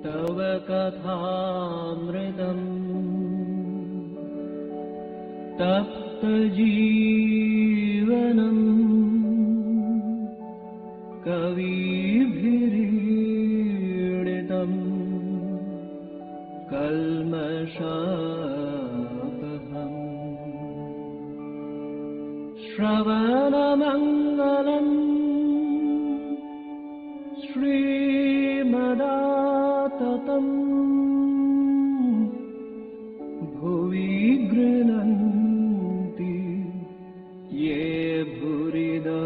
तव कथामृतम् तप्तजीवनम् कविभिरीडितम् कल्मषापहम् श्रवणमङ्गलम् श्रीमदाततम् भुवि गृह्णन्ति ये भूरिदा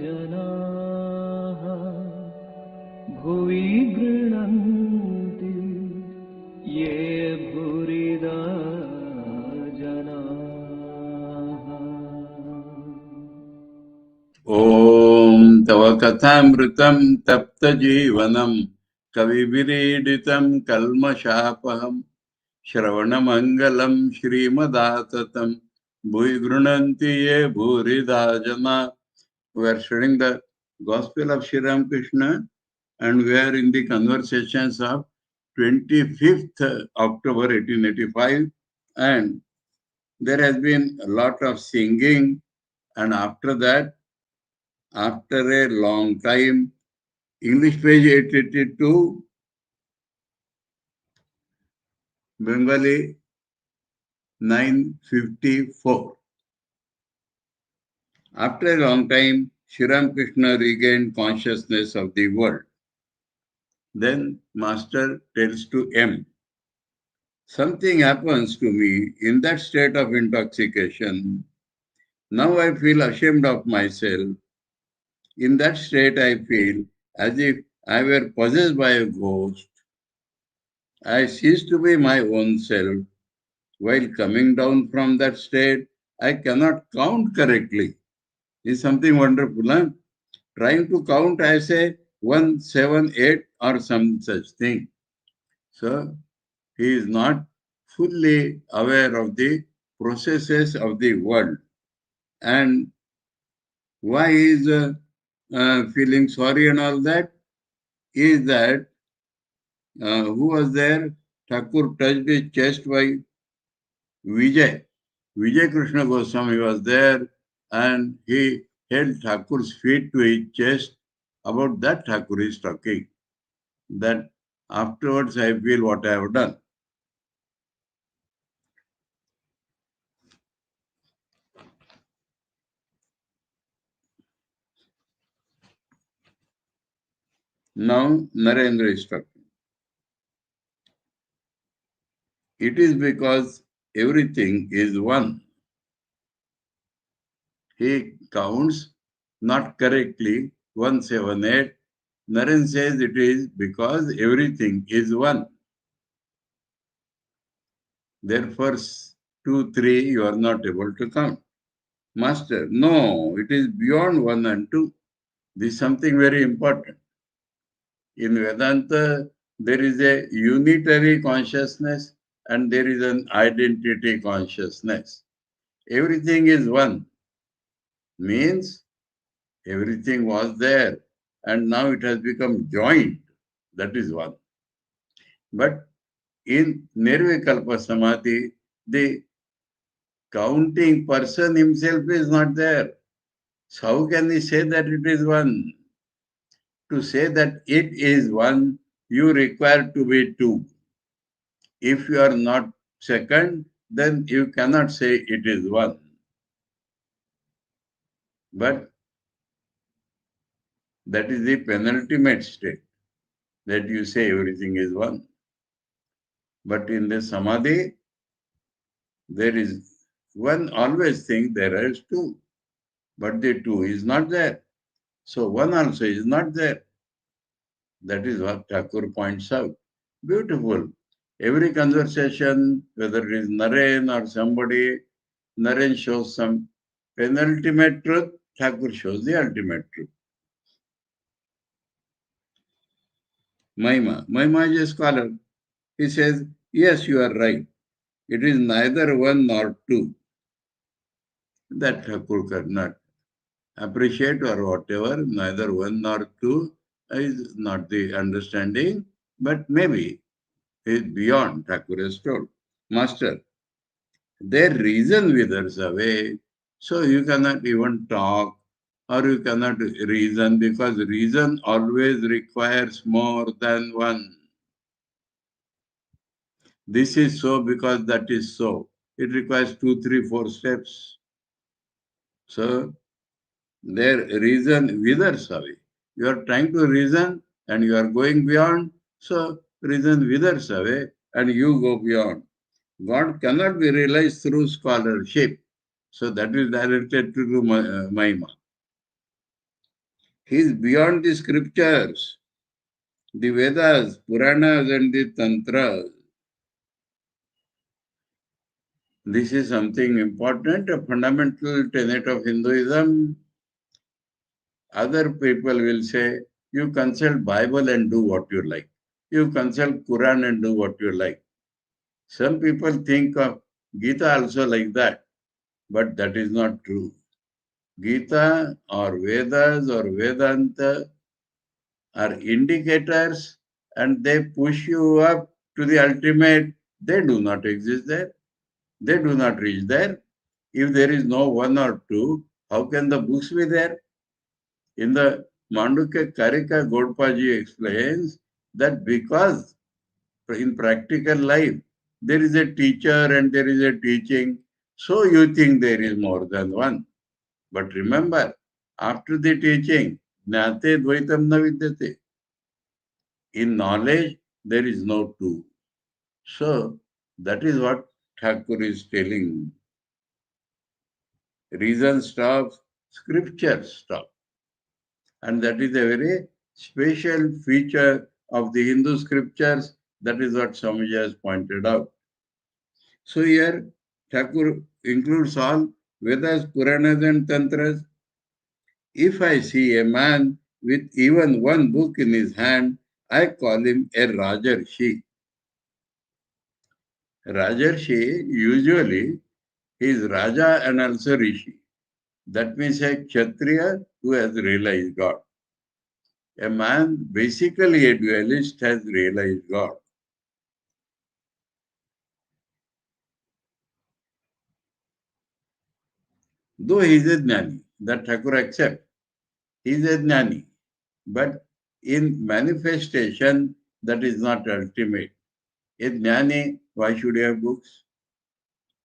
जनाः भुवि गृह्णन्ति ये भूरिदा जनाः। ओम तव कथामृतं तप्तजीवनं कविभिरीडितं कल्मषापहं श्रवणमङ्गलं श्रीमदाततं भुवि गृह्णन्ति ये भूरिदा जना. We are studying the Gospel of Sri Ramakrishna and we are in the conversations of 25th October 1885, and there has been a lot of singing, and after that, after a long time, English page 882, Bengali 954. After a long time, Sri Ramakrishna regained consciousness of the world. Then Master tells to M, something happens to me in that state of intoxication. Now I feel ashamed of myself. In that state I feel as if I were possessed by a ghost. I cease to be my own self. While coming down from that state, I cannot count correctly. Is something wonderful, huh? Trying to count, I say 1, 7, 8 or some such thing. So, he is not fully aware of the processes of the world. And why he is feeling sorry and all that? Is that who was there? Thakur touched his chest by Vijay. Vijay Krishna Goswami was there and he held Thakur's feet to his chest. About that Thakur is talking. That afterwards I feel what I have done. Now Narendra is talking. It is because everything is one. He counts not correctly 1, 7, 8. Naren says it is because everything is one. Therefore, 2, 3 you are not able to count. Master, no, it is beyond 1 and 2. This is something very important. In Vedanta, there is a unitary consciousness and there is an identity consciousness. Everything is one. Means everything was there and now it has become joined. That is one. But in Nirvikalpa Samadhi, the counting person himself is not there. So how can he say that it is one? To say that it is one, you require to be two. If you are not second, then you cannot say it is one. But that is the penultimate state, that you say everything is one. But in the Samadhi, there is one always thinks there is two, but the two is not there. So one also is not there. That is what Thakur points out. Beautiful. Every conversation, whether it is Naren or somebody, Naren shows some penultimate truth, Thakur shows the ultimate truth. Mahima is a scholar. He says, yes, you are right. It is neither one nor two. That Thakur cannot appreciate or whatever, neither one nor two is not the understanding. But maybe he is beyond, Thakur has told. Master, their reason withers away, so you cannot even talk or you cannot reason because reason always requires more than one. This is so because that is so. It requires 2, 3, 4 steps. So their reason withers away. You are trying to reason and you are going beyond, so reason withers away and you go beyond. God cannot be realized through scholarship. So that is directed to the Mahima. He is beyond the scriptures, the Vedas, Puranas, and the Tantras. This is something important, a fundamental tenet of Hinduism. Other people will say, you consult Bible and do what you like. You consult Quran and do what you like. Some people think of Gita also like that, but that is not true. Gita or Vedas or Vedanta are indicators and they push you up to the ultimate. They do not exist there. They do not reach there. If there is no one or two, how can the books be there? In the Mandukya Karika, Godpaji explains that because in practical life there is a teacher and there is a teaching, so you think there is more than one. But remember, after the teaching, Jnate Dvaitam na vidyate. In knowledge, there is no two. So, that is what Thakur is telling. Reason stops, scripture stops. And that is a very special feature of the Hindu scriptures. That is what Swamiji has pointed out. So here, Thakur includes all Vedas, Puranas and Tantras. If I see a man with even one book in his hand, I call him a Rajarshi. Rajarshi, usually, he is Raja and also Rishi. That means a Kshatriya who has realized God. A man, basically a dualist, has realized God. Though he is a Jnani, that Thakur accepts. He is a Jnani. But in manifestation, that is not ultimate. A Jnani, why should he have books?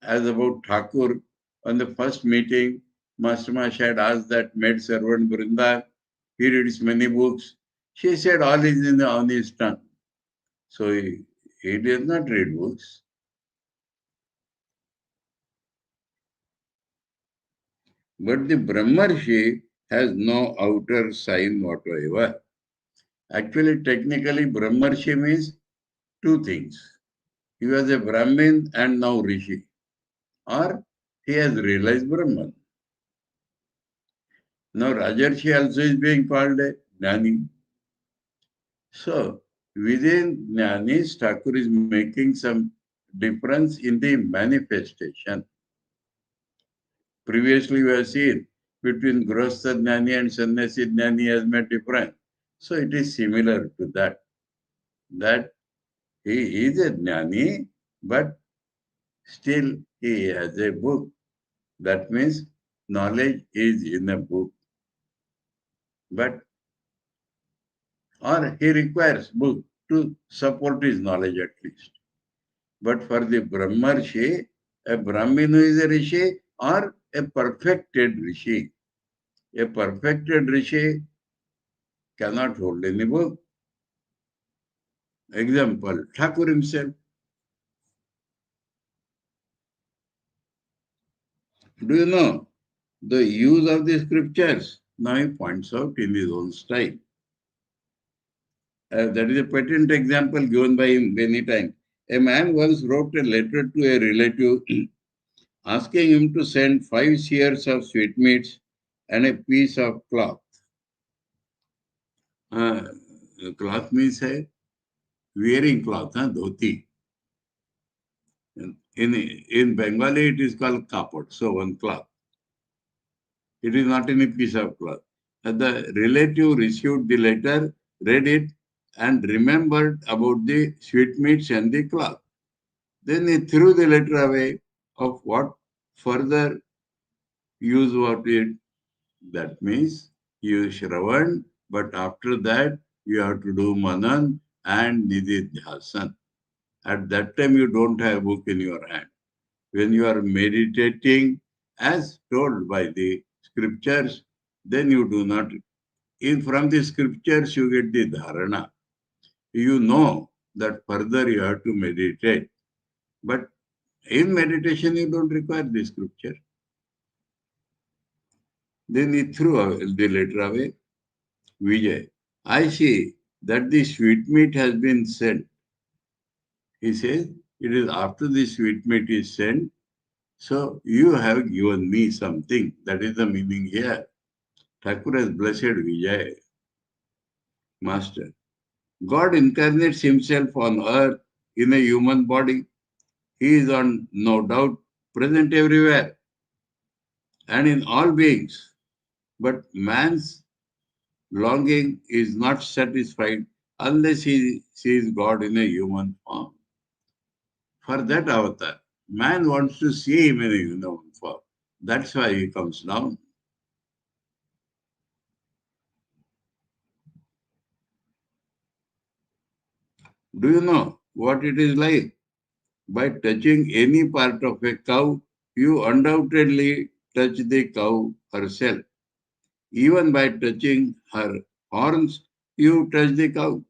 As about Thakur, on the first meeting, Master Mash had asked that maid servant Brinda, he reads many books. She said all is on his tongue. So he does not read books. But the Brahmarshi has no outer sign whatsoever. Actually, technically, Brahmarshi means two things. He was a Brahmin and now Rishi. Or he has realized Brahman. Now Rajarshi also is being called a Jnani. So within Jnanis, Thakur is making some difference in the manifestation. Previously we have seen between Grostha Jnani and Sannyasi Jnani has made difference. So it is similar to that. That he is a Jnani, but still he has a book. That means knowledge is in a book. But or he requires book to support his knowledge at least. But for the Brahmarshi, a Brahmin who is a Rishi or a perfected Rishi. A perfected Rishi cannot hold any book. Example, Thakur himself. Do you know the use of the scriptures? Now he points out in his own style. That is a patent example given by him many times. A man once wrote a letter to a relative asking him to send 5 seers of sweetmeats and a piece of cloth. Cloth means a wearing cloth, dhoti. In Bengali, it is called kapot, so one cloth. It is not any piece of cloth. The relative received the letter, read it, and remembered about the sweetmeats and the clock. Then he threw the letter away. Of what further use of it? That means you Shravan, but after that you have to do Manan and Nididhyasan. At that time you don't have a book in your hand. When you are meditating as told by the scriptures, then you do not. In from the scriptures you get the dharana. You know that further you have to meditate. But in meditation you don't require the scripture. Then he threw the letter away. Vijay, I see that the sweetmeat has been sent. He says, it is after the sweetmeat is sent, so you have given me something. That is the meaning here. Thakur has blessed Vijay, Master. God incarnates himself on earth in a human body. He is on no doubt present everywhere and in all beings. But man's longing is not satisfied unless he sees God in a human form. For that avatar, man wants to see him in a human form. That's why he comes down. Do you know what it is like? By touching any part of a cow, you undoubtedly touch the cow herself. Even by touching her horns, you touch the cow.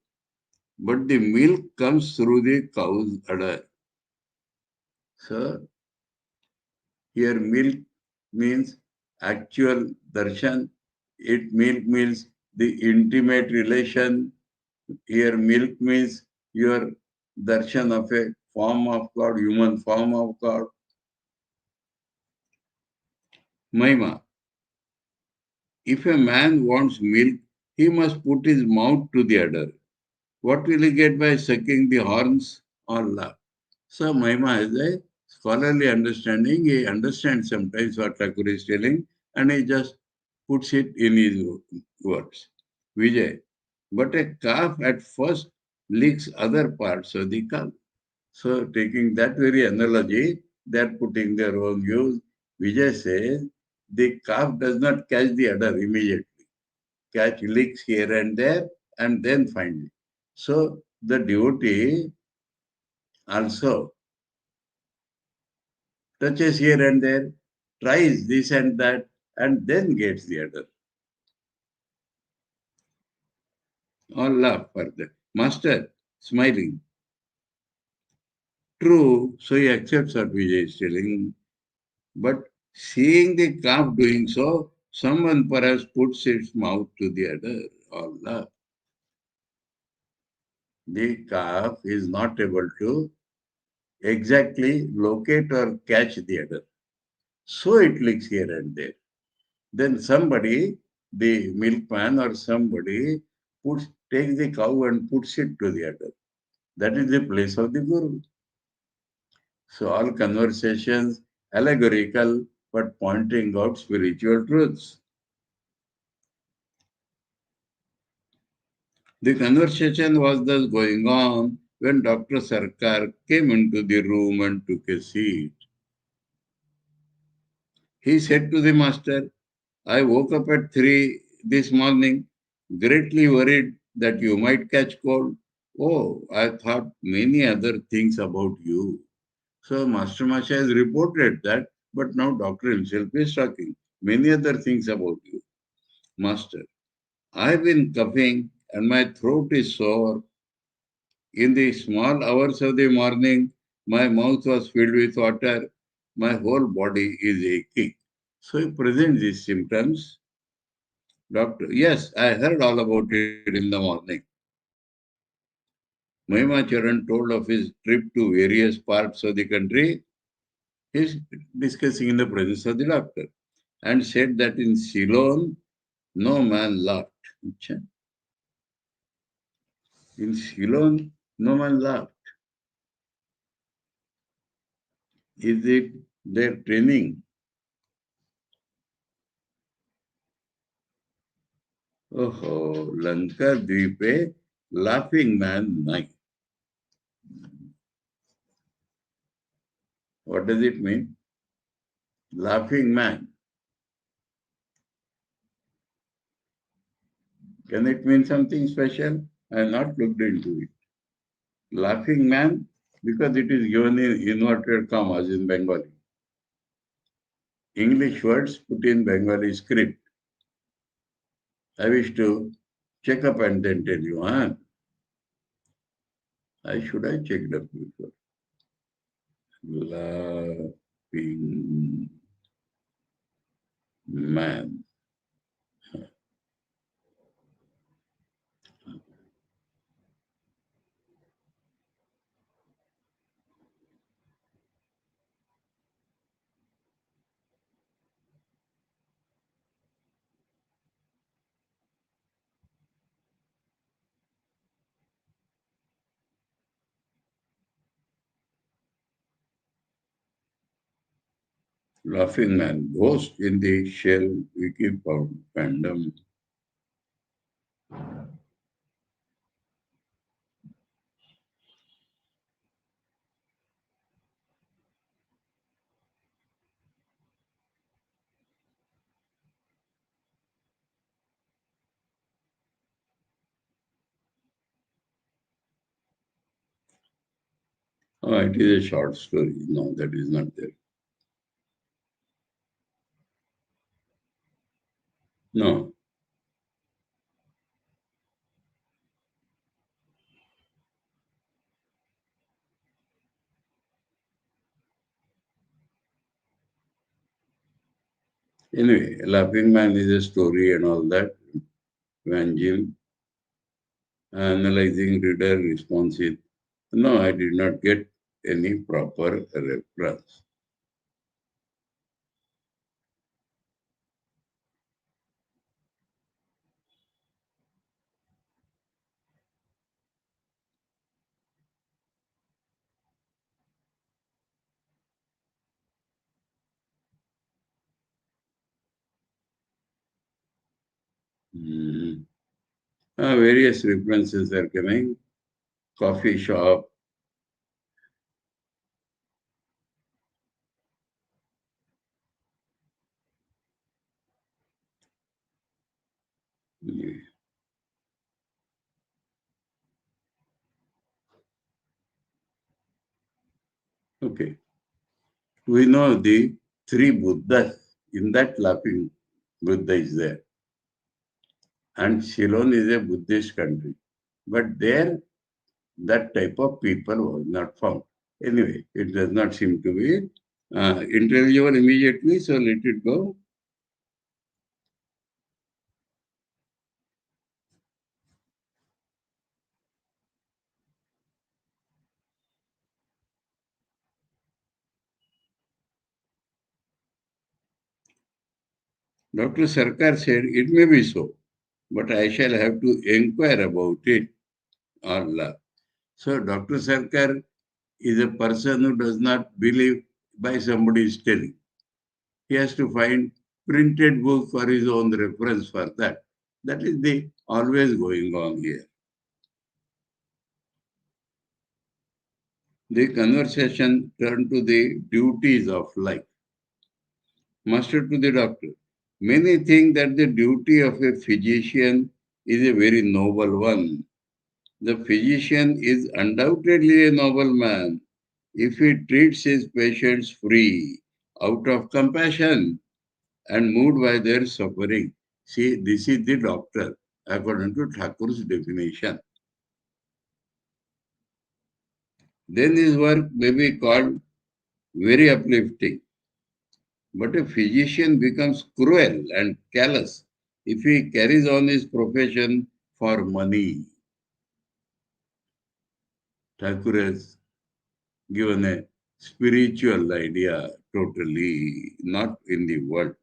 But the milk comes through the cow's udder. So, here milk means actual darshan. It milk means the intimate relation. Here milk means your darshan of a form of God, human form of God. Mahima. If a man wants milk, he must put his mouth to the udder. What will he get by sucking the horns or love? So Mahima has a scholarly understanding. He understands sometimes what Thakur is telling and he just puts it in his words. Vijay. But a calf at first licks other parts of the cow. So taking that very analogy, they are putting their own views. Vijay says the calf does not catch the udder immediately. Catch licks here and there and then finally. So the devotee also touches here and there, tries this and that, and then gets the udder. All laugh further. Master, smiling. True, so he accepts what Vijay is telling. But seeing the calf doing so, someone perhaps puts its mouth to the udder. All laugh. The calf is not able to exactly locate or catch the udder. So it licks here and there. Then somebody, the milkman or somebody, takes the cow and puts it to the udder. That is the place of the Guru. So all conversations allegorical but pointing out spiritual truths. The conversation was thus going on when Dr. Sarkar came into the room and took a seat. He said to the master, I woke up at 3 this morning, greatly worried that you might catch cold. Oh, I thought many other things about you. So Master Masha has reported that, but now doctor himself is talking. Many other things about you. Master, I've been coughing and my throat is sore. In the small hours of the morning, my mouth was filled with water. My whole body is aching. So he presents these symptoms. Doctor, yes, I heard all about it in the morning. Mahima Charan told of his trip to various parts of the country. He's discussing in the presence of the doctor and said that in Ceylon, no man laughed. In Ceylon, no man laughed. Is it their training? ओहो Lanka द्वीपे laughing man, nai. What does it mean? Laughing man. Can it mean something special? I have not looked into it. Laughing man, because it is given in inverted commas in Bengali. English words put in Bengali script. I wish to check up and then tell you. Huh? I should have checked up before. Laughing man. Laughing man. Ghost in the shell wiki fandom. Oh, it is a short story. No, that is not there. No. Anyway, Laughing Man is a story and all that. Evangel, analyzing reader responses. No, I did not get any proper reference. Mm. Various references are coming. Coffee shop. Okay. We know the three Buddhas. In that laughing Buddha is there. And Ceylon is a Buddhist country. But there, that type of people was not found. Anyway, it does not seem to be intelligible immediately, so let it go. Dr. Sarkar said, it may be so, but I shall have to inquire about it. Allah. So Dr. Sarkar is a person who does not believe by somebody's telling. He has to find printed book for his own reference for that. That is the always going on here. The conversation turned to the duties of life. Master to the doctor. Many think that the duty of a physician is a very noble one. The physician is undoubtedly a noble man if he treats his patients free, out of compassion, and moved by their suffering. See, this is the doctor, according to Thakur's definition. Then his work may be called very uplifting. But a physician becomes cruel and callous if he carries on his profession for money. Thakur has given a spiritual idea totally, not in the world.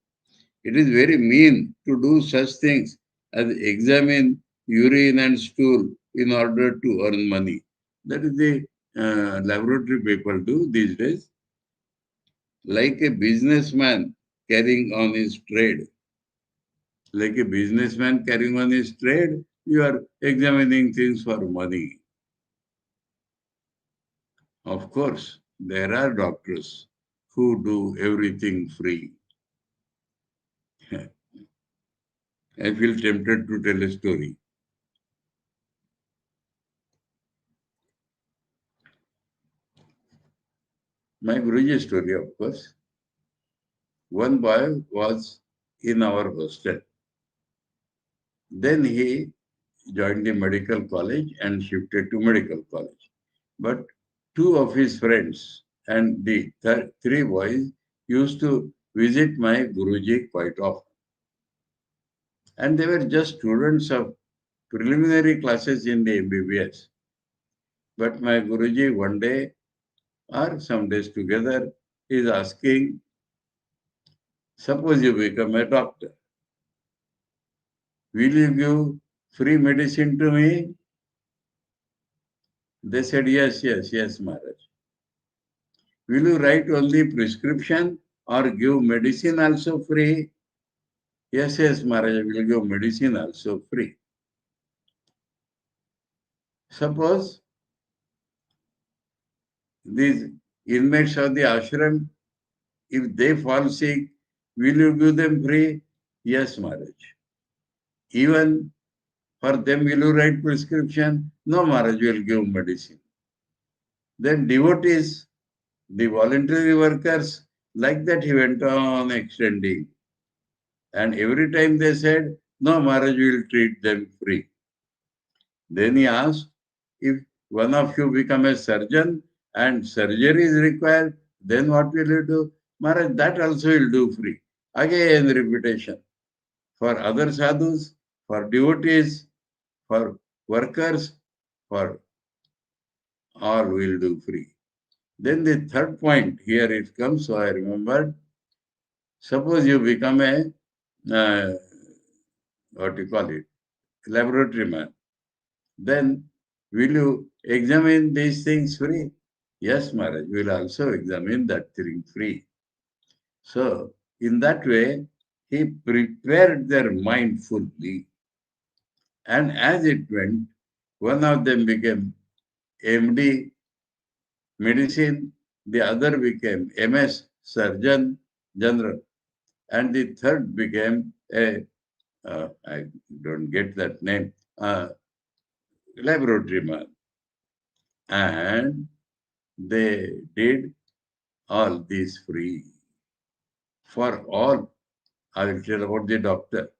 It is very mean to do such things as examine urine and stool in order to earn money. That is the laboratory people do these days. Like a businessman carrying on his trade. Like a businessman carrying on his trade, you are examining things for money. Of course, there are doctors who do everything free. I feel tempted to tell a story. My Guruji story, of course. One boy was in our hostel. Then he joined the medical college and shifted to medical college. But two of his friends and the three boys used to visit my Guruji quite often. And they were just students of preliminary classes in the MBBS. But my Guruji one day or some days together is asking, suppose you become a doctor. Will you give free medicine to me? They said, yes, yes, yes, Maharaj. Will you write only prescription or give medicine also free? Yes, yes, Maharaj, I will give medicine also free. Suppose these inmates of the ashram, if they fall sick, will you give them free? Yes, Maharaj. Even for them, will you write prescription? No, Maharaj, will give medicine. Then devotees, the voluntary workers, like that he went on extending. And every time they said, no, Maharaj will treat them free. Then he asked, if one of you become a surgeon and surgery is required, then what will you do? Maharaj, that also will do free. Again, repetition. For other sadhus, for devotees, for workers, for all will do free. Then the third point, here it comes, so I remembered. Suppose you become a, what you call it, laboratory man. Then will you examine these things free? Yes, Maharaj, we will also examine that thing free. So, in that way, he prepared their mind fully. And as it went, one of them became MD medicine, the other became MS surgeon general, and the third became a, I don't get that name, laboratory man. And they did all this free for all. I will tell about the doctor.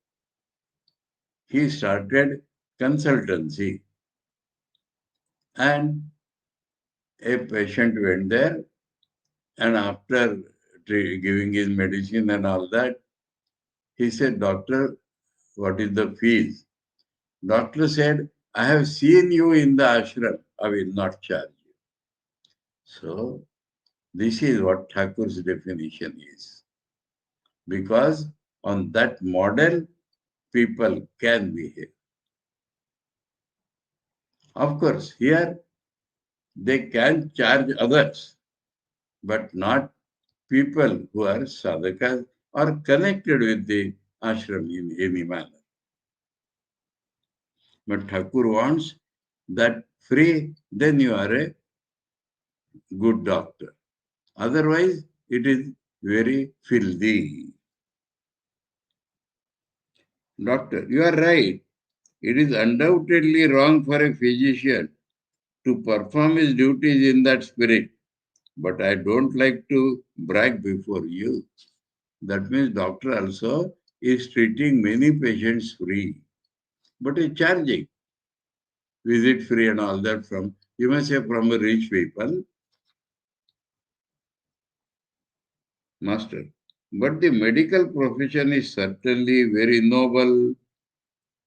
He started consultancy, and a patient went there, and after giving his medicine and all that, he said, Doctor, what is the fees? Doctor said, I have seen you in the ashram. I will not charge you. So, this is what Thakur's definition is. Because on that model, people can behave. Of course, here they can charge others, but not people who are sadhakas or connected with the ashram in any manner. But Thakur wants that free, then you are a good doctor. Otherwise, it is very filthy. Doctor, you are right. It is undoubtedly wrong for a physician to perform his duties in that spirit. But I don't like to brag before you. That means doctor also is treating many patients free, but is charging visit free and all that from, you must say, from rich people, master. But the medical profession is certainly very noble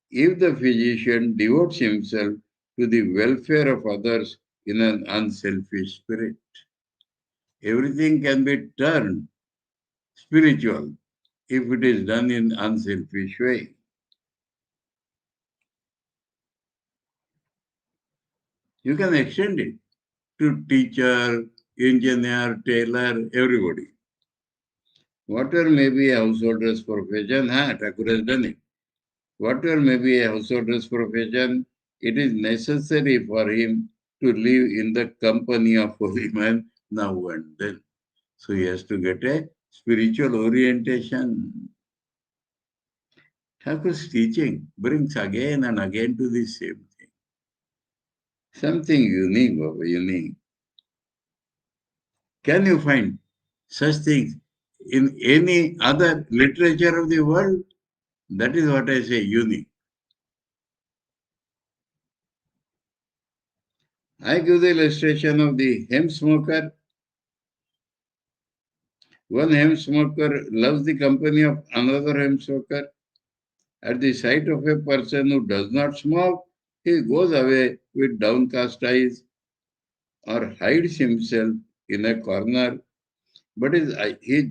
if the physician devotes himself to the welfare of others in an unselfish spirit. Everything can be turned spiritual if it is done in unselfish way. You can extend it to teacher, engineer, tailor, everybody. Whatever may be a householder's profession, Thakur has done it. Whatever may be a householder's profession, it is necessary for him to live in the company of holy man now and then. So he has to get a spiritual orientation. Thakur's teaching brings again and again to the same thing. Something unique, Baba, unique. Can you find such things in any other literature of the world? That is what I say, unique. I give the illustration of the hemp smoker. One hemp smoker loves the company of another hemp smoker. At the sight of a person who does not smoke, he goes away with downcast eyes or hides himself in a corner. But his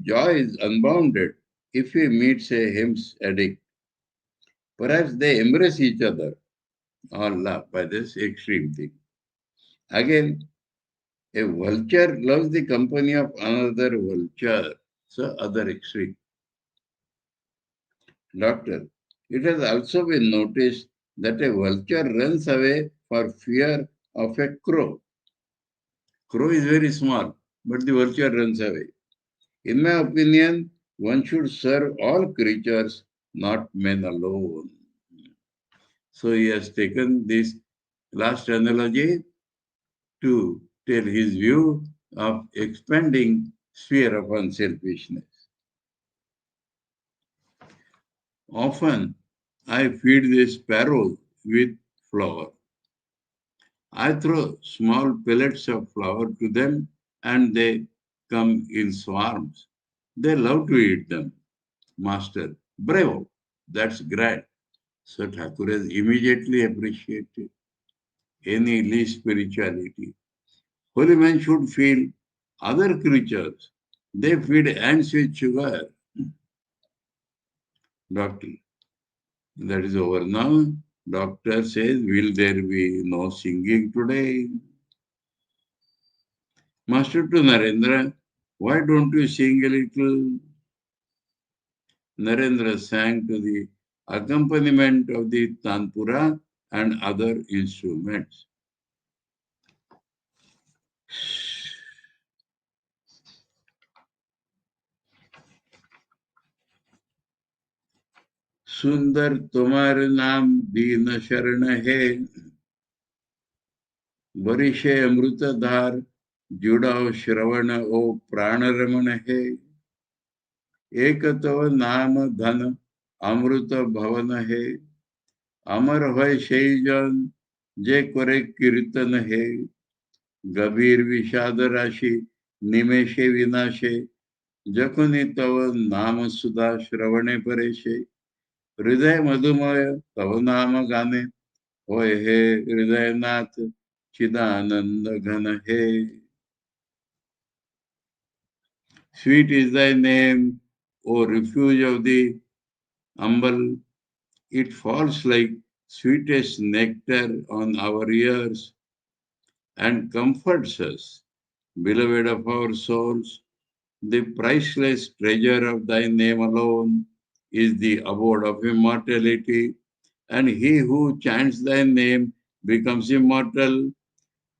joy is unbounded if he meets a hemp addict. Perhaps they embrace each other or laugh by this extreme thing. Again, a vulture loves the company of another vulture. So, other extreme. Doctor, it has also been noticed that a vulture runs away for fear of a crow. Crow is very small, but the vulture runs away. In my opinion, one should serve all creatures, not men alone. So he has taken this last analogy to tell his view of expanding sphere of unselfishness. Often I feed the sparrows with flour. I throw small pellets of flour to them and they come in swarms. They love to eat them. Master, bravo, that's great. So Thakur has immediately appreciated any least spirituality. Holy men should feel other creatures. They feed ants with sugar. Doctor, that is over now. Doctor says, will there be no singing today? Master to Narendra, why don't you sing a little? Narendra sang to the accompaniment of the tanpura and other instruments. सुंदर तुम्हार नाम दीन शरण है बरिशे अमृतधार जुड़ाओ श्रवण ओ प्राण रमण है एक तव नाम धन अमृत भवन है अमर भय সেই জন যে করে কীর্তন হে গভীর বিষাদ রাশি নিমেষে বিনাশে যখনই তব নাম সুধা শ্রবণে পরে সে हृदय मधुमय तव नाम गाने होय हे हृदयनाथ चिदानंद घन हे Sweet is thy name, O refuge of the humble. It falls like sweetest nectar on our ears and comforts us, beloved of our souls. The priceless treasure of thy name alone is the abode of immortality, and he who chants thy name becomes immortal.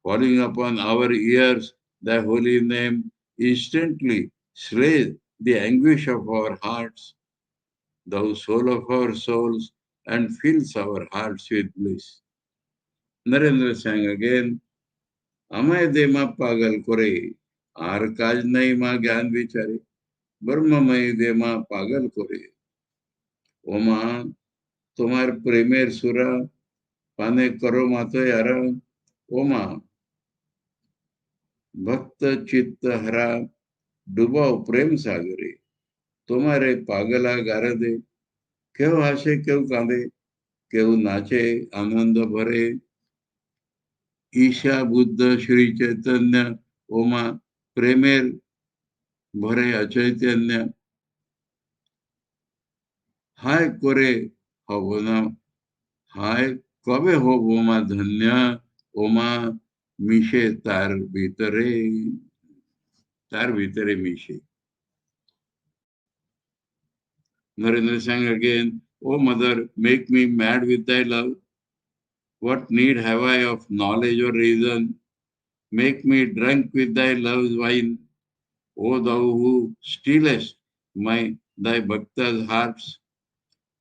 Falling upon our ears, thy holy name instantly slays the anguish of our hearts, thou soul of our souls, and fills our hearts with bliss. Narendra sang again, আমায় দে মা পাগল করে আর কাজ নাই মা জ্ঞান বিচারে ব্রহ্মময় দে মা পাগল করে ও মা তোমার প্রেমের সুরা পানে করো মাথায় আরাম ও মা ভক্ত চিত্ত হরা ডুবাও প্রেম সাগরে তোমারে পাগলা গারদে কেউ হাসে কেউ কাঁদে কেউ নাচে আনন্দ ভরে ঈশা বুদ্ধ শ্রী চৈতন্য ওমা প্রেমের ভরে অচৈতন্য হায় করে হব না হায় কবে হব মা ধন্য ওমা মিশে তার ভিতরে মিশে Narendra sang again, O mother, make me mad with thy love. What need have I of knowledge or reason? Make me drunk with thy love's wine. O thou who stealest thy bhaktas' hearts,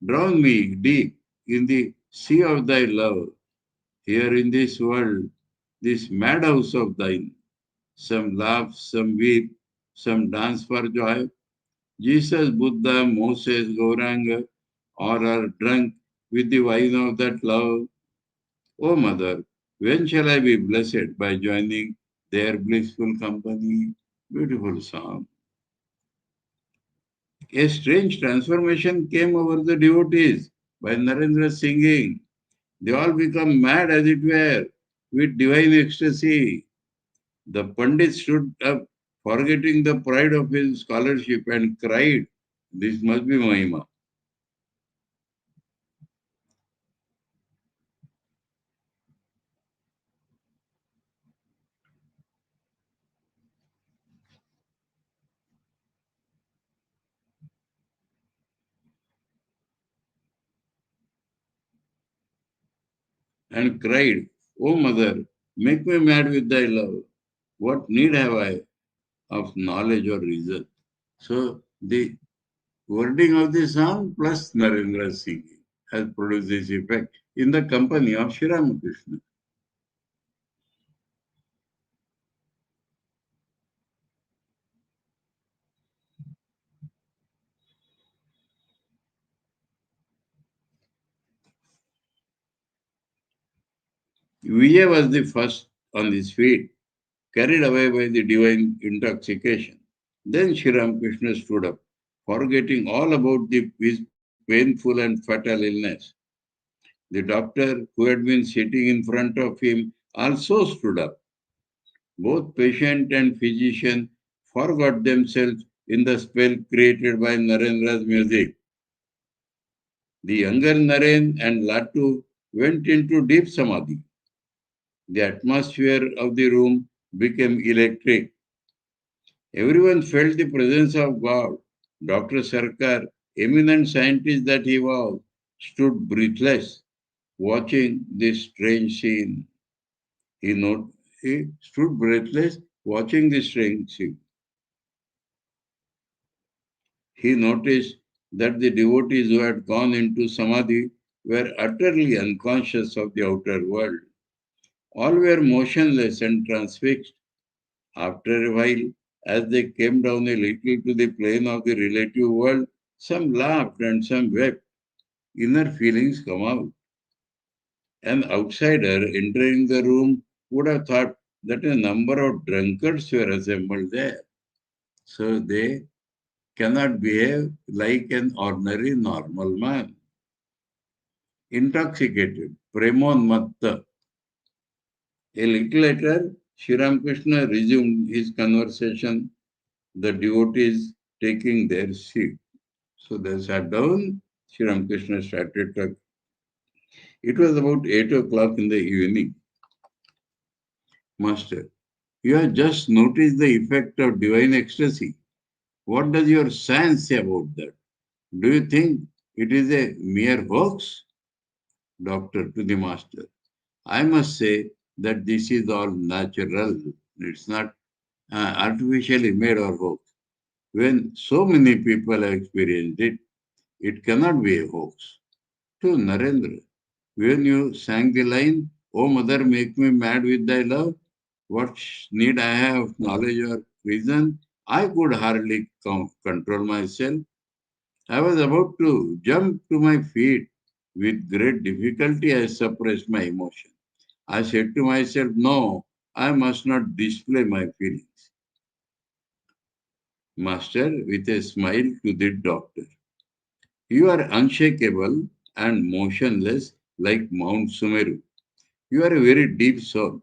drown me deep in the sea of thy love. Here in this world, this madhouse of thine, some laugh, some weep, some dance for joy. Jesus, Buddha, Moses, Gauranga, all are drunk with the wine of that love. O mother, when shall I be blessed by joining their blissful company? Beautiful song. A strange transformation came over the devotees by Narendra singing. They all become mad, as it were, with divine ecstasy. The Pandit stood up, forgetting the pride of his scholarship, and cried, "This must be Mahima." And cried, "O mother, make me mad with thy love. What need have I of knowledge or reason?" So the wording of the song plus Narendra singing has produced this effect in the company of Sri Ramakrishna. Vijay was the first on his feet, carried away by the divine intoxication. Then Sri Ramakrishna stood up, forgetting all about his painful and fatal illness. The doctor who had been sitting in front of him also stood up. Both patient and physician forgot themselves in the spell created by Narendra's music. The younger Naren and Latu went into deep samadhi. The atmosphere of the room became electric. Everyone felt the presence of God. Dr. Sarkar, eminent scientist that he was, stood breathless, watching this strange scene. He stood breathless, watching this strange scene. He noticed that the devotees who had gone into samadhi were utterly unconscious of the outer world. All were motionless and transfixed. After a while, as they came down a little to the plane of the relative world, some laughed and some wept. Inner feelings come out. An outsider entering the room would have thought that a number of drunkards were assembled there. So they cannot behave like an ordinary normal man. Intoxicated, Premonmatta. A little later, Sri Ramakrishna resumed his conversation, the devotees taking their seat. So they sat down. Sri Ramakrishna started talking. It was about 8 o'clock in the evening. Master, you have just noticed the effect of divine ecstasy. What does your science say about that? Do you think it is a mere hoax? Doctor to the master. I must say that this is all natural. It's not artificially made or hoax. When so many people have experienced it, it cannot be a hoax. To Narendra, when you sang the line, "O mother, make me mad with thy love," what need I have of knowledge or reason? I could hardly control myself. I was about to jump to my feet. With great difficulty, I suppressed my emotion. I said to myself, "No, I must not display my feelings." Master, with a smile to the doctor, you are unshakable and motionless like Mount Sumeru. You are a very deep soul.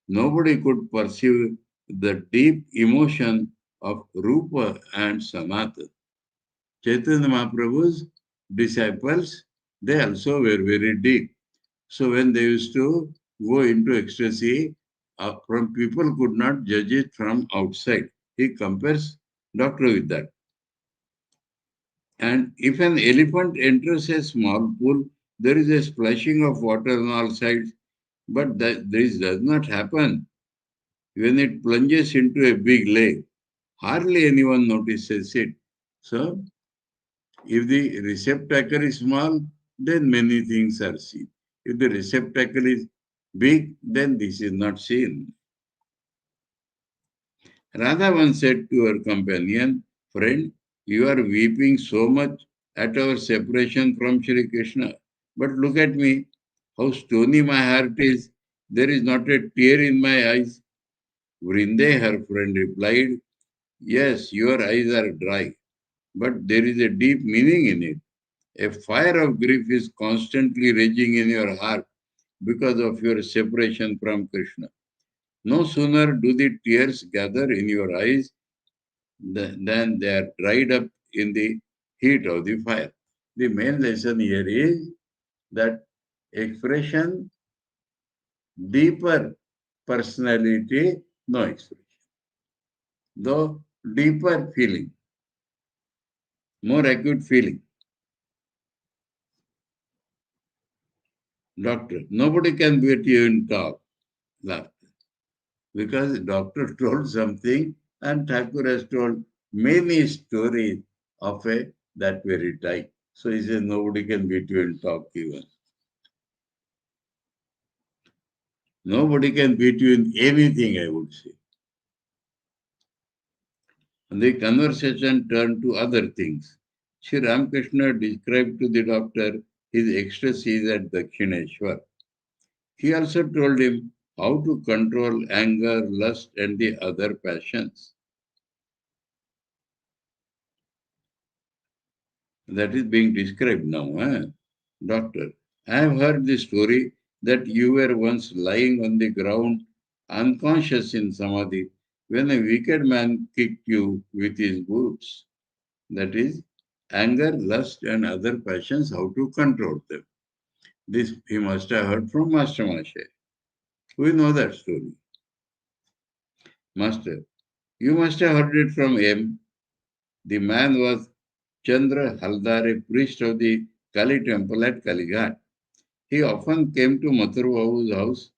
Nobody could perceive the deep emotion of Rupa and Sanatana. Chaitanya Mahaprabhu's disciples, they also were very deep. So when they used to go into ecstasy, from people could not judge it from outside. He compares doctor with that. And if an elephant enters a small pool, there is a splashing of water on all sides. But this does not happen when it plunges into a big lake. Hardly anyone notices it. So, if the receptacle is small, then many things are seen. If the receptacle is big, then this is not seen. Radha once said to her companion, "Friend, you are weeping so much at our separation from Sri Krishna. But look at me, how stony my heart is. There is not a tear in my eyes." Vrinde, her friend, replied, "Yes, your eyes are dry, but there is a deep meaning in it. A fire of grief is constantly raging in your heart because of your separation from Krishna. No sooner do the tears gather in your eyes than they are dried up in the heat of the fire." The main lesson here is that expression, deeper personality, no expression. Though deeper feeling, more acute feeling. Doctor, nobody can beat you in talk, laughter. Because doctor told something and Thakur has told many stories of a that very type. So he says nobody can beat you in talk even. Nobody can beat you in anything, I would say. And the conversation turned to other things. Sri Ramakrishna described to the doctor his ecstasies at Dakshineshwar. He also told him how to control anger, lust, and the other passions. That is being described now. Doctor, I have heard the story that you were once lying on the ground, unconscious in samadhi, when a wicked man kicked you with his boots. That is, anger, lust, and other passions, how to control them. This he must have heard from Master Mashe. We know that story. Master, you must have heard it from him. The man was Chandra Haldare, priest of the Kali temple at Kalighat. He often came to Mathur Babu's house.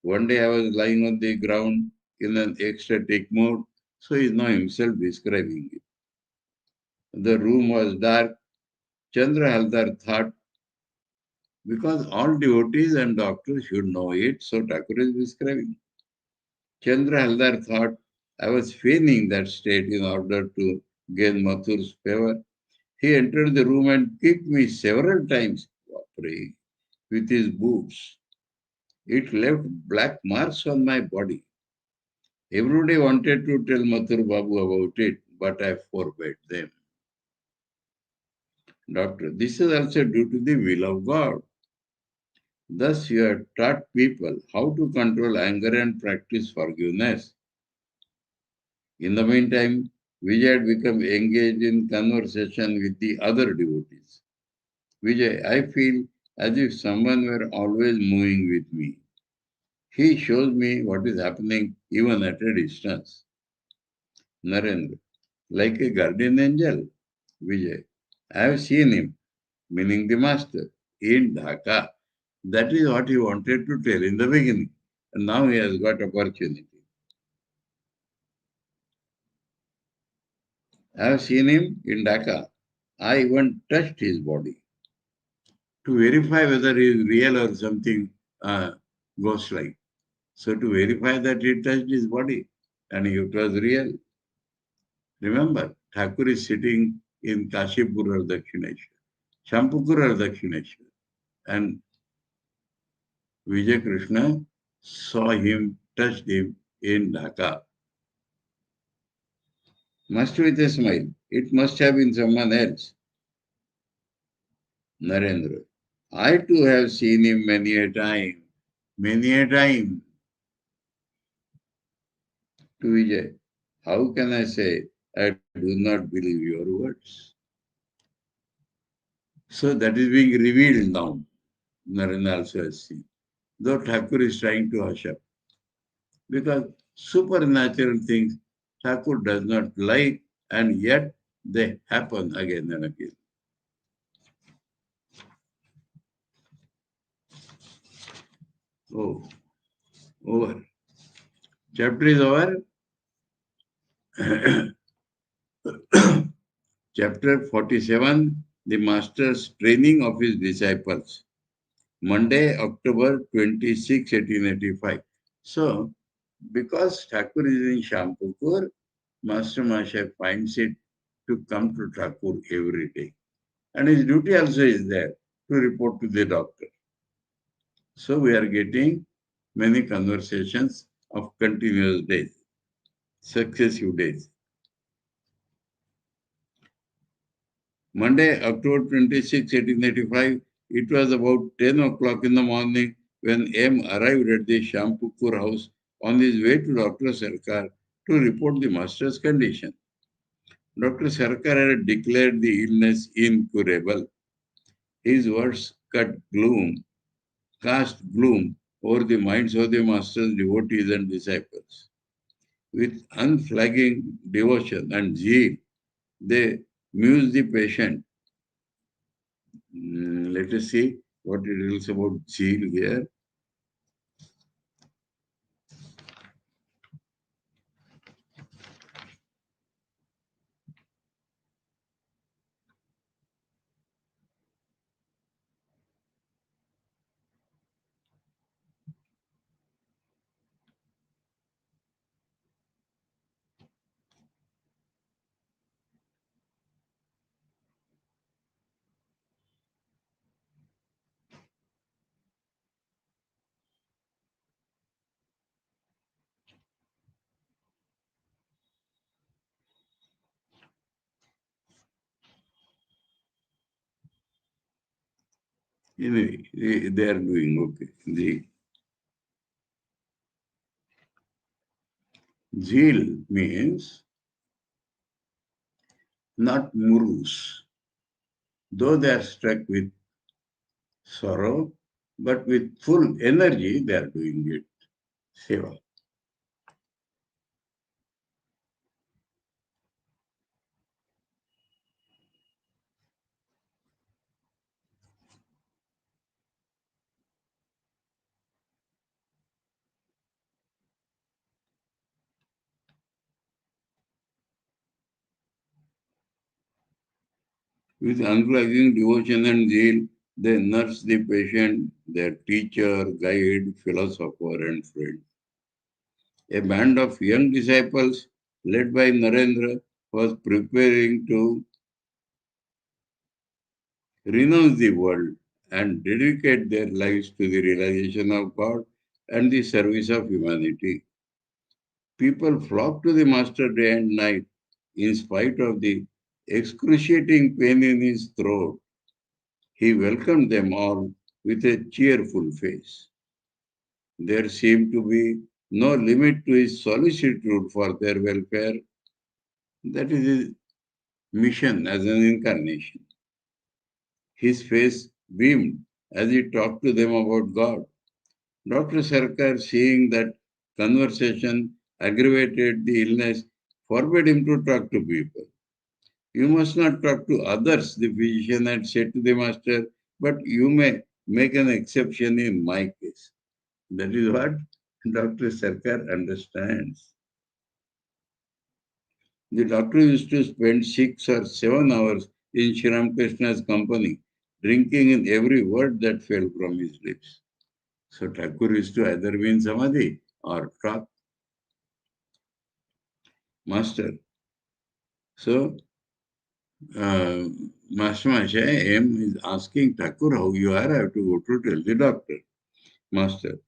One day I was lying on the ground in an ecstatic mood, so he is now himself describing it. The room was dark. Chandra Haldar thought, because all devotees and doctors should know it, so Thakur is describing. Chandra Haldar thought, I was feigning that state in order to gain Mathur's favor. He entered the room and kicked me several times with his boots. It left black marks on my body. Everybody wanted to tell Mathur Babu about it, but I forbade them. Doctor, this is also due to the will of God. Thus, you have taught people how to control anger and practice forgiveness. In the meantime, Vijay had become engaged in conversation with the other devotees. Vijay, I feel as if someone were always moving with me. He shows me what is happening even at a distance. Narendra, like a guardian angel. Vijay, I have seen him, meaning the master, in Dhaka. That is what he wanted to tell in the beginning. And now he has got opportunity. I have seen him in Dhaka. I even touched his body to verify whether he is real or something ghost-like. So to verify that he touched his body and it was real. Remember, Thakur is sitting in Kashipur or Dakshineshwar, Champakur or Dakshineshwar, and Vijay Krishna saw him, touched him in Dhaka. Must with a smile. It must have been someone else. Narendra. I too have seen him many a time. Many a time. To Vijay. How can I say I do not believe your words? So that is being revealed now. Narendra also has seen. Though Thakur is trying to hush up. Because supernatural things Thakur does not like, and yet they happen again and again. Oh, over. Chapter is over. Chapter 47, The Master's Training of His Disciples. Monday, October 26, 1885. So, because Thakur is in Shampukur, Master Masha finds it to come to Thakur every day. And his duty also is there to report to the doctor. So, we are getting many conversations of continuous days, successive days. Monday, October 26, 1885, it was about 10 o'clock in the morning when M arrived at the Shampukur house on his way to Dr. Sarkar to report the master's condition. Dr. Sarkar had declared the illness incurable. His words cast gloom over the minds of the master's devotees and disciples. With unflagging devotion and zeal, they mused the patient. Let us see what it is about zeal here. Anyway, they are doing okay. The zeal means not murus, though they are struck with sorrow, but with full energy they are doing it. Seva. With unflagging devotion and zeal, they nurse the patient, their teacher, guide, philosopher, and friend. A band of young disciples, led by Narendra, was preparing to renounce the world and dedicate their lives to the realization of God and the service of humanity. People flocked to the Master day and night in spite of the excruciating pain in his throat. He welcomed them all with a cheerful face. There seemed to be no limit to his solicitude for their welfare. That is his mission as an incarnation. His face beamed as he talked to them about God. Dr. Sarkar, seeing that conversation aggravated the illness, forbade him to talk to people. You must not talk to others, the physician had said to the master, but you may make an exception in my case. That is what Dr. Sarkar understands. The doctor used to spend 6 or 7 hours in Sri Ramakrishna's company, drinking in every word that fell from his lips. So Thakur used to either be in Samadhi or talk. Master. So, Master Masha M is asking Thakur how you are. I have to go to tell the doctor. Master,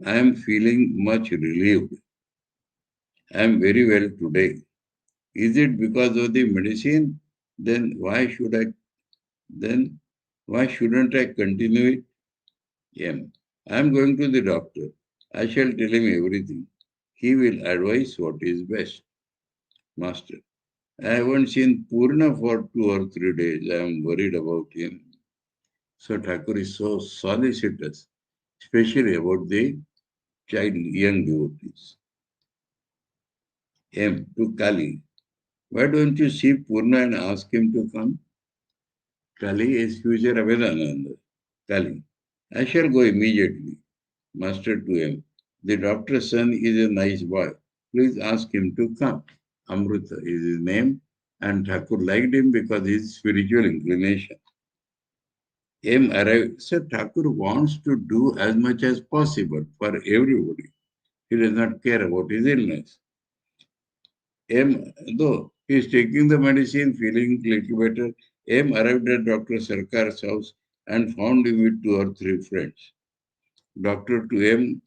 I am feeling much relieved. I am very well today. Is it because of the medicine? Then why should I? Then why shouldn't I continue it? M. I am going to the doctor. I shall tell him everything. He will advise what is best. Master. I haven't seen Purna for 2 or 3 days. I am worried about him. So Thakur is so solicitous, especially about the young devotees. M. To Kali. Why don't you see Purna and ask him to come? Kali is future Vedanta. Kali. I shall go immediately. Master to M. The doctor's son is a nice boy. Please ask him to come. Amrita is his name, and Thakur liked him because of his spiritual inclination. M arrived. So Thakur wants to do as much as possible for everybody. He does not care about his illness. M, though he is taking the medicine, feeling little better, M arrived at Dr. Sarkar's house and found him with 2 or 3 friends. Doctor to M,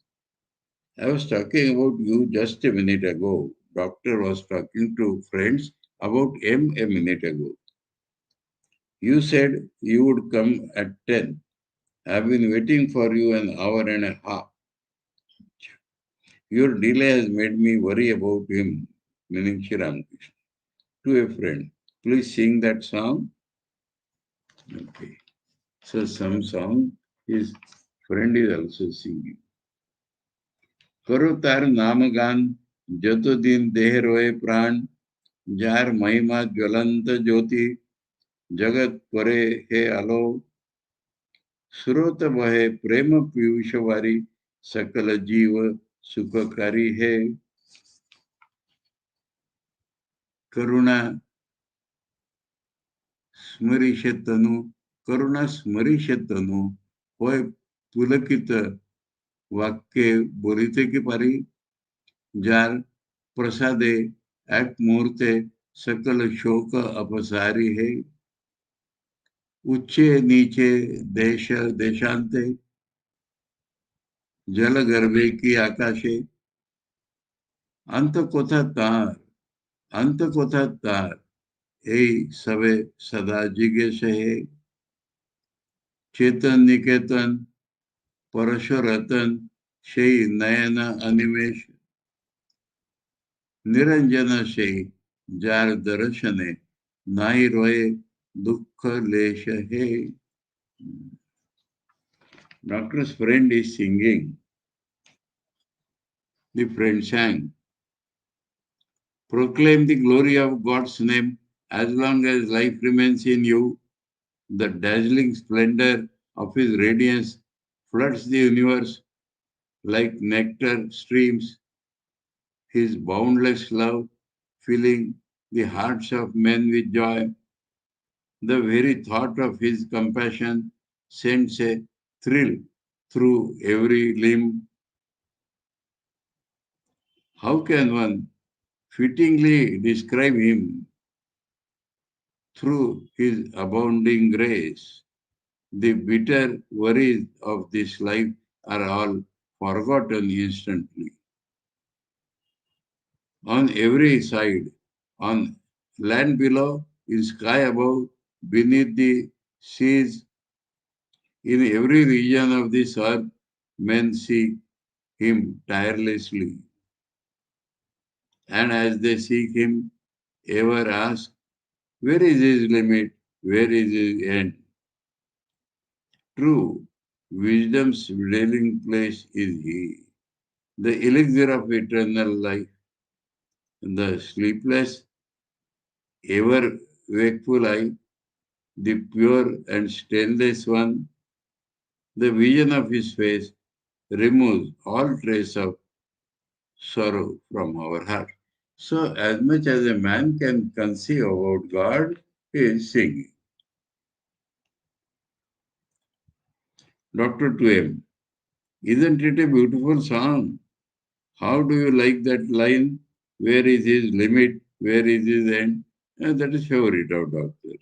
I was talking about you just a minute ago. Doctor was talking to friends about M a minute ago. You said you would come at 10. I've been waiting for you an hour and a half. Your delay has made me worry about him, meaning Sri Ramakrishna. To a friend, please sing that song. Okay. So some song his friend is also singing. करो तार नाम गान जतो दिन देह रोए प्राण jar महिमा ज्वलंत ज्योति जगत परे हे आलो स्रोत बहे प्रेम पीयूष वारी सकल जीव सुखकारी है करुणा स्मरिषतनु करुणा स्मरिषतनु होय पुलकित वाक्य बोलिते की पारी जार प्रसादे एक मुहूर्ते सकल शोक अपसारी है उच्चे नीचे देश देशांते जल गर्भे की आकाशे अंत कोथा तार ए सवे सदा जिज्ञेस है चेतन निकेतन परशुरतन शेई नयन अनिमेश निरंजन शेई जार दर्शने नाई रोए दुख लेश है. Doctor's friend is singing. The friend sang, proclaim the glory of God's name as long as life remains in you. The dazzling splendor of his radiance floods the universe like nectar streams. His boundless love filling the hearts of men with joy. The very thought of his compassion sends a thrill through every limb. How can one fittingly describe him? Through his abounding grace, the bitter worries of this life are all forgotten instantly. On every side, on land below, in sky above, beneath the seas, in every region of this earth, men seek him tirelessly. And as they seek him, ever ask, where is his limit? Where is his end? True, wisdom's dwelling place is he, the elixir of eternal life, the sleepless, ever wakeful eye, the pure and stainless one. The vision of his face removes all trace of sorrow from our heart. So, as much as a man can conceive about God, he is singing. Dr. 2M, isn't it a beautiful song? How do you like that line? Where is his limit? Where is his end? And that is favorite of Dr.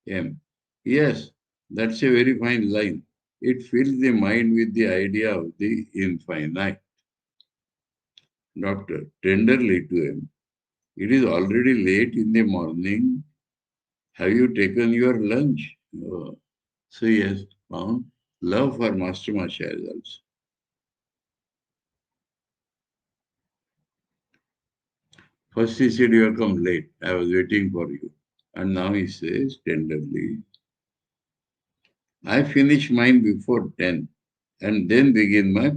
M. Yes, that's a very fine line. It fills the mind with the idea of the infinite. Doctor, tenderly to him, it is already late in the morning. Have you taken your lunch? Oh. So he has found love for Master Masha also. First he said, you have come late. I was waiting for you. And now he says tenderly, I finish mine before 10 and then begin my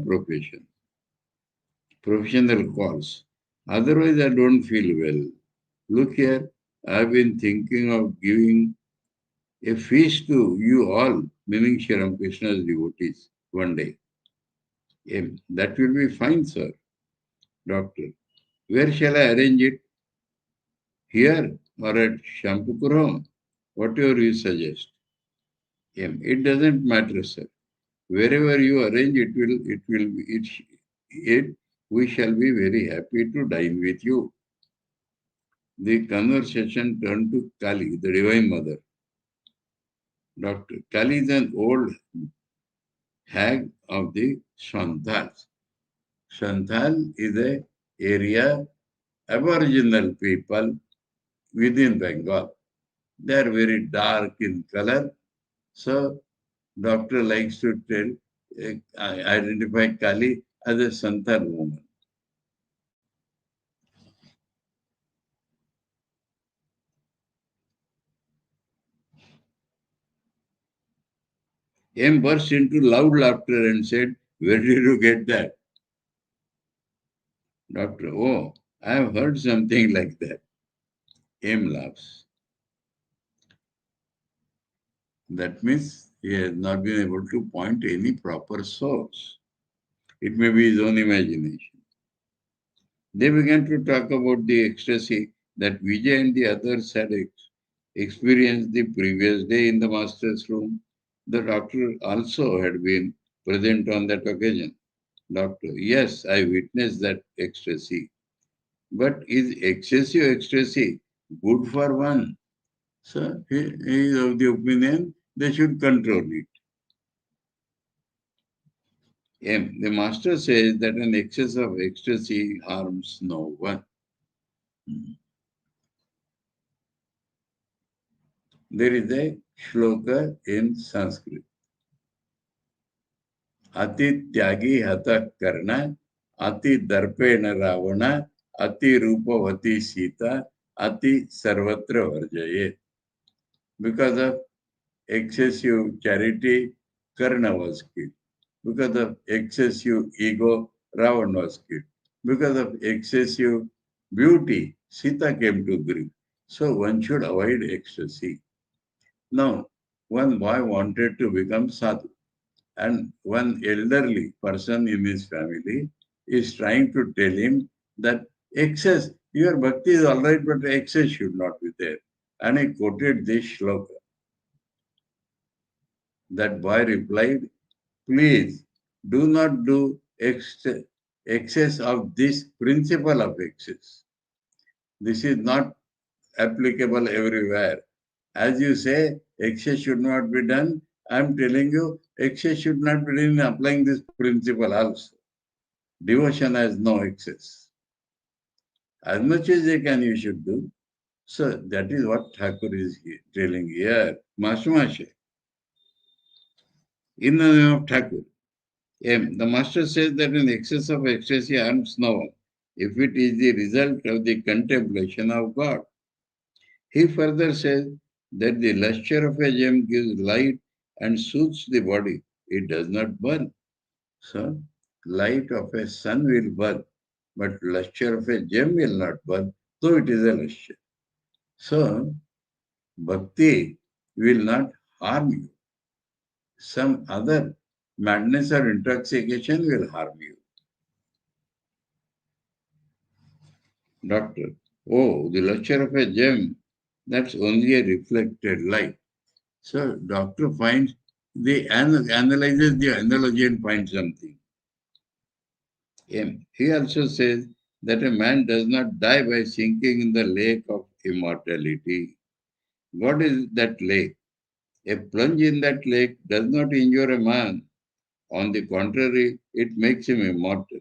professional course. Otherwise, I don't feel well. Look here, I've been thinking of giving a feast to you all, meaning Shri Ramakrishna's devotees, one day. M. That will be fine, sir. Doctor. Where shall I arrange it? Here or at Shampukuram? Whatever you suggest. M. It doesn't matter, sir. Wherever you arrange, we shall be very happy to dine with you. The conversation turned to Kali, the Divine Mother. Doctor. Kali is an old hag of the Santals. Santal is a area Aboriginal people within Bengal. They are very dark in color. So doctor likes to identify Kali as a Santal woman. M burst into loud laughter and said, "Where did you get that?" Doctor, "Oh, I have heard something like that." M laughs. That means he has not been able to point to any proper source. It may be his own imagination. They began to talk about the ecstasy that Vijay and the others had experienced the previous day in the master's room. The doctor also had been present on that occasion. Doctor, yes, I witnessed that ecstasy. But is excessive ecstasy good for one? So he is of the opinion they should control it. M. The master says that an excess of ecstasy harms no one. There is a shloka in Sanskrit. Ati tyagi hata karna, ati darpena ravana, ati rupavati sita, ati sarvatra varjaye. Because of excessive charity, Karna was killed. Because of excessive ego, Ravan was killed. Because of excessive beauty, Sita came to grief. So one should avoid ecstasy. Now, one boy wanted to become sadhu, and one elderly person in his family is trying to tell him that excess, your bhakti is all right, but excess should not be there. And he quoted this shloka. That boy replied, "Please do not do excess of this principle of excess. This is not applicable everywhere. As you say, excess should not be done. I am telling you, excess should not be done in applying this principle also. Devotion has no excess. As much as you can, you should do." So that is what Thakur is telling here. Master, in the name of Thakur. M. The master says that an excess of ecstasy harms no one if it is the result of the contemplation of God. He further says that the luster of a gem gives light and soothes the body. It does not burn. So, light of a sun will burn, but luster of a gem will not burn, though it is a luster. So, bhakti will not harm you. Some other madness or intoxication will harm you. Doctor, oh, the luster of a gem, that's only a reflected light. So doctor finds, analyzes the analogy and finds something. He also says that a man does not die by sinking in the lake of immortality. What is that lake? A plunge in that lake does not injure a man. On the contrary, it makes him immortal.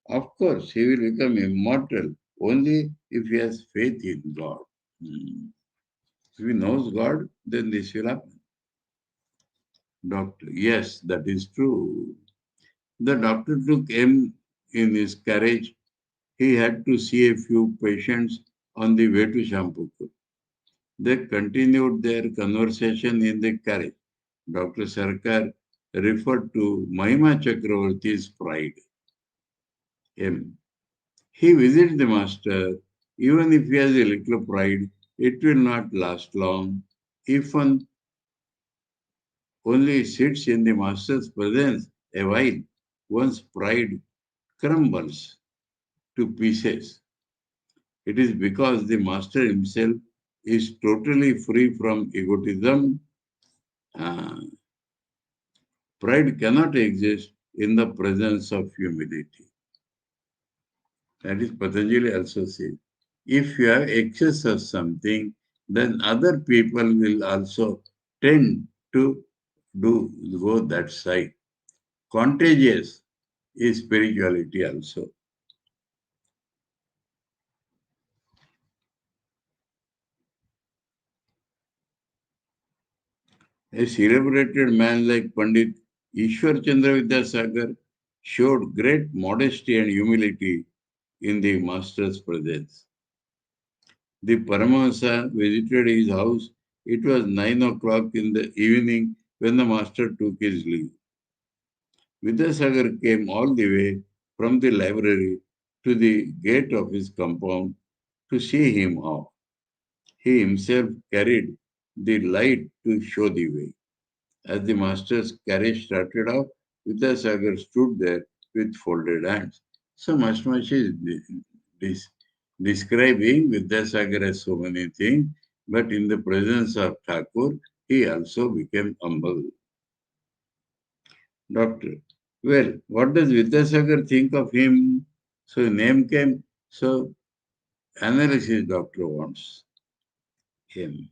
Of course, he will become immortal only if he has faith in God. If he knows God, then this will happen. Doctor, yes, that is true. The doctor took aim in his carriage. He had to see a few patients on the way to Shampukur. They continued their conversation in the carriage. Dr. Sarkar referred to Mahima Chakravarti's pride. M. He visits the master. Even if he has a little pride, it will not last long. If one only sits in the master's presence a while, one's pride crumbles to pieces, it is because the master himself is totally free from egotism. Uh, Pride cannot exist in the presence of humility. That is Patanjali also says. If you have excess of something, then other people will also tend to go that side. Contagious is spirituality also. A celebrated man like Pandit Ishwar Chandra Vidyasagar showed great modesty and humility in the master's presence. The Paramahansa visited his house. It was 9 o'clock in the evening when the master took his leave. Vidyasagar came all the way from the library to the gate of his compound to see him off. He himself carried the light to show the way. As the master's carriage started off, Vidyasagar stood there with folded hands. So much is this describing Vidyasagar as so many things, but in the presence of Thakur, he also became humble. Doctor, well, what does Vidyasagar think of him? So name came, so analysis doctor wants him.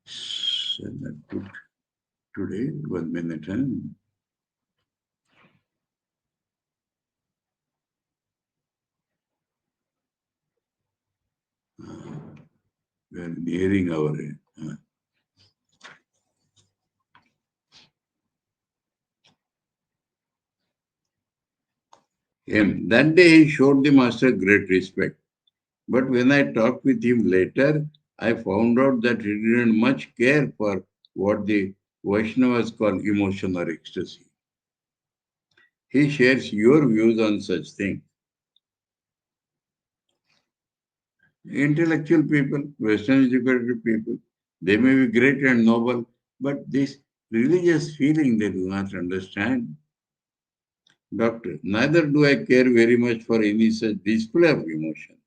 So that put today, 1 minute. We are nearing our him. That day he showed the master great respect. But when I talked with him later, I found out that he didn't much care for what the Vaishnavas call emotion or ecstasy. He shares your views on such things. Intellectual people, Western educated people, they may be great and noble, but this religious feeling they do not understand. Doctor, neither do I care very much for any such display of emotion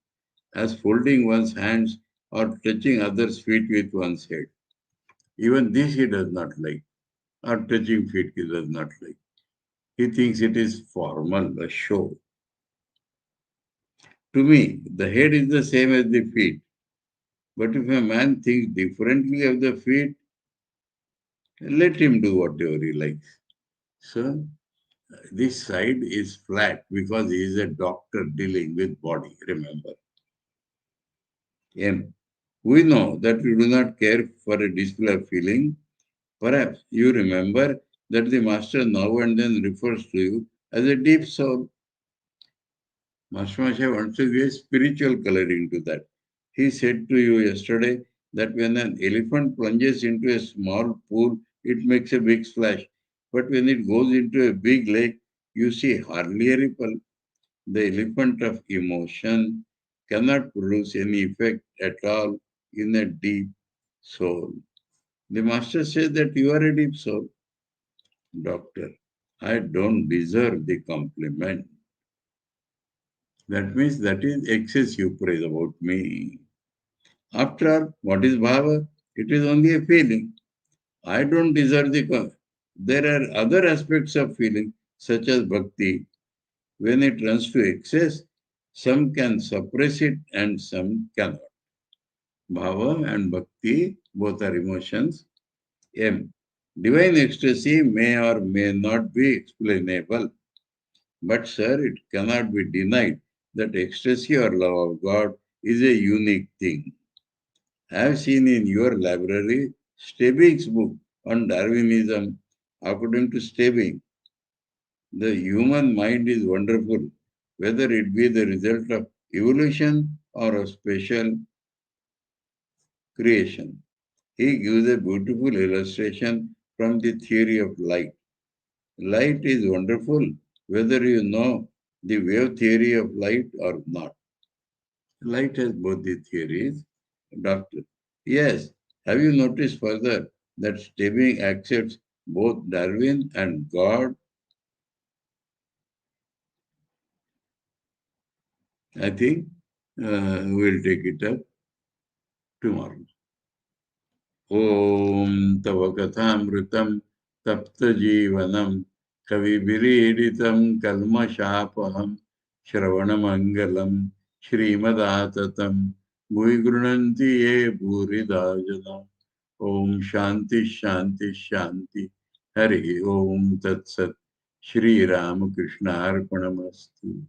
as folding one's hands or touching others' feet with one's head. Even this he does not like, or touching feet he does not like. He thinks it is formal, a show. To me, the head is the same as the feet. But if a man thinks differently of the feet, let him do whatever he likes. So, this side is flat because he is a doctor dealing with body, remember. And we know that you do not care for a display of feeling. Perhaps you remember that the master now and then refers to you as a deep soul. Master Masha wants to give a spiritual coloring to that. He said to you yesterday that when an elephant plunges into a small pool, it makes a big splash. But when it goes into a big lake, you see hardly a ripple. The elephant of emotion cannot produce any effect at all in a deep soul. The master says that you are a deep soul. Doctor, I don't deserve the compliment. That means that is excessive praise about me. After all, what is bhava? It is only a feeling. I don't deserve the There are other aspects of feeling, such as bhakti. When it runs to excess, some can suppress it and some cannot. Bhava and bhakti both are emotions. M. Divine ecstasy may or may not be explainable. But, sir, it cannot be denied that ecstasy or love of God is a unique thing. I have seen in your library Stebbing's book on Darwinism. According to Stebbing, the human mind is wonderful, whether it be the result of evolution or of special creation. He gives a beautiful illustration from the theory of light. Light is wonderful, whether you know the wave theory of light or not. Light has both the theories. Doctor. Yes. Have you noticed further that Stebbing accepts both Darwin and God. I think we'll take it up tomorrow. Om Tava Kathamritam Tapta Jivanam Kavibiridhitam Kalmashapaham Shravanamangalam Shrimadaatatam Bhuigrunanti Ye Bhuridajana. Om Shanti Shanti Shanti. Hari Om Tat Sat. Shri Ramakrishna Arpanamastu.